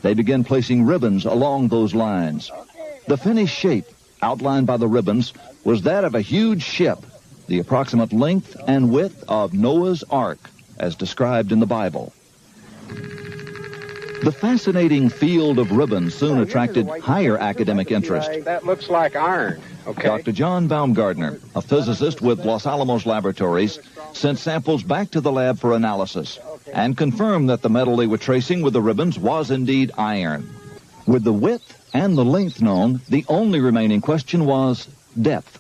They began placing ribbons along those lines. The finished shape, outlined by the ribbons, was that of a huge ship, the approximate length and width of Noah's Ark, as described in the Bible. The fascinating field of ribbons soon attracted higher academic interest. That looks like iron. Okay. Dr. John Baumgartner, a physicist with Los Alamos Laboratories, sent samples back to the lab for analysis and confirmed that the metal they were tracing with the ribbons was indeed iron. With the width and the length known, the only remaining question was depth.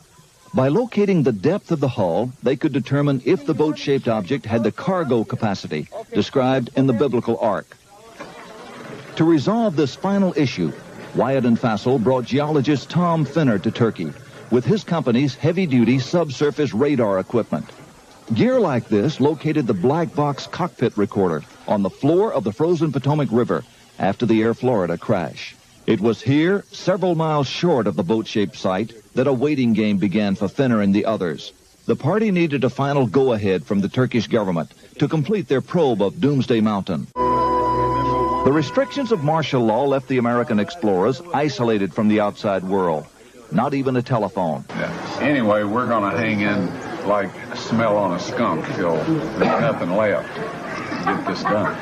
By locating the depth of the hull, they could determine if the boat-shaped object had the cargo capacity described in the biblical ark. To resolve this final issue, Wyatt and Fassel brought geologist Tom Finner to Turkey with his company's heavy-duty subsurface radar equipment. Gear like this located the black box cockpit recorder on the floor of the frozen Potomac River after the Air Florida crash. It was here, several miles short of the boat-shaped site, that a waiting game began for Finner and the others. The party needed a final go-ahead from the Turkish government to complete their probe of Doomsday Mountain. The restrictions of martial law left the American explorers isolated from the outside world. Not even a telephone. Yeah. Anyway, we're going to hang in like smell on a skunk till there's nothing left to get this done.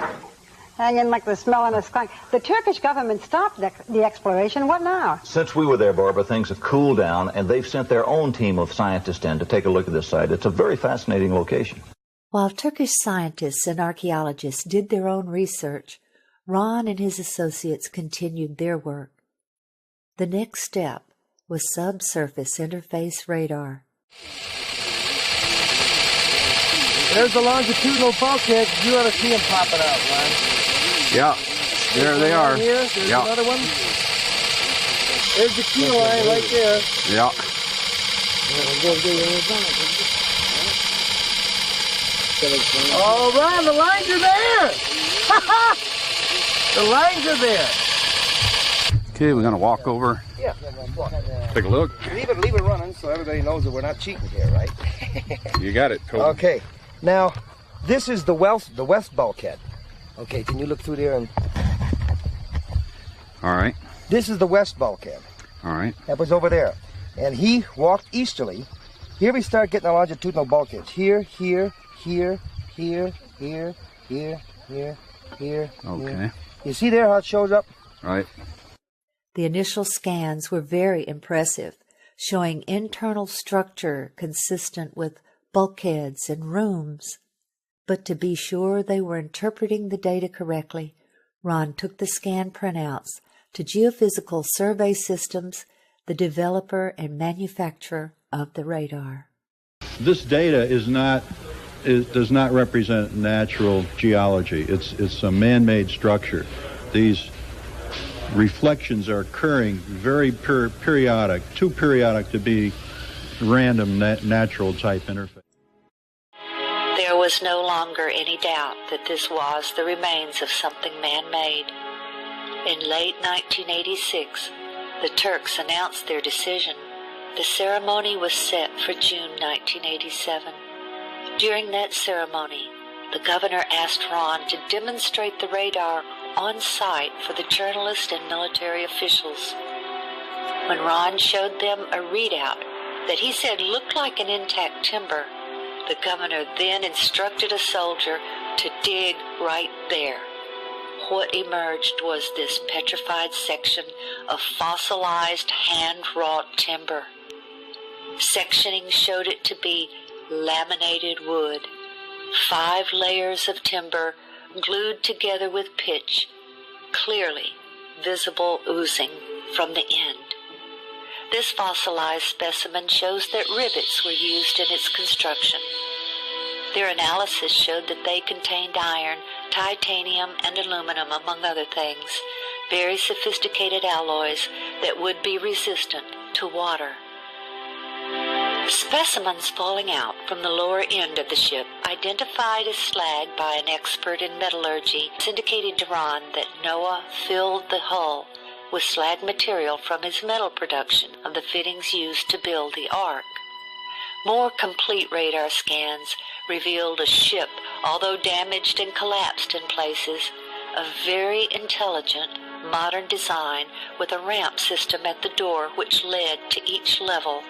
Hang in like the smell on a skunk. The Turkish government stopped the exploration. What now? Since we were there, Barbara, things have cooled down, and they've sent their own team of scientists in to take a look at this site. It's a very fascinating location. While Turkish scientists and archaeologists did their own research, Ron and his associates continued their work. The next step was subsurface interface radar. There's the longitudinal bulkhead. You ought to see them popping out, Ron. Yeah, there they are. Here. There's another one. There's the key line right there. Yeah. Oh, Ron, the lines are there. The lines are there. Okay, we're going to walk over. Yeah. Take a look. Leave it running so everybody knows that we're not cheating here, right? You got it, Toby. Okay. Now, this is the west bulkhead. Okay, can you look through there and... All right. This is the west bulkhead. All right. That was over there. And he walked easterly. Here we start getting the longitudinal bulkheads. Here, here, here, here, here, here, here, here. Okay. Here. You see there how it shows up? Right. The initial scans were very impressive, showing internal structure consistent with bulkheads and rooms. But to be sure they were interpreting the data correctly, Ron took the scan printouts to Geophysical Survey Systems, the developer and manufacturer of the radar. This data does not represent natural geology. It's a man-made structure. These reflections are occurring very periodic, too periodic to be random natural type interface. There was no longer any doubt that this was the remains of something man-made. In late 1986, the Turks announced their decision. The ceremony was set for June 1987. During that ceremony, the governor asked Ron to demonstrate the radar on site for the journalists and military officials. When Ron showed them a readout that he said looked like an intact timber, the governor then instructed a soldier to dig right there. What emerged was this petrified section of fossilized hand-wrought timber. Sectioning showed it to be laminated wood, 5 layers of timber glued together with pitch, clearly visible oozing from the end. This fossilized specimen shows that rivets were used in its construction. Their analysis showed that they contained iron, titanium, and aluminum, among other things, very sophisticated alloys that would be resistant to water. Specimens falling out from the lower end of the ship, identified as slag by an expert in metallurgy, indicated to Ron that Noah filled the hull with slag material from his metal production of the fittings used to build the ark. More complete radar scans revealed a ship, although damaged and collapsed in places, of very intelligent, modern design with a ramp system at the door which led to each level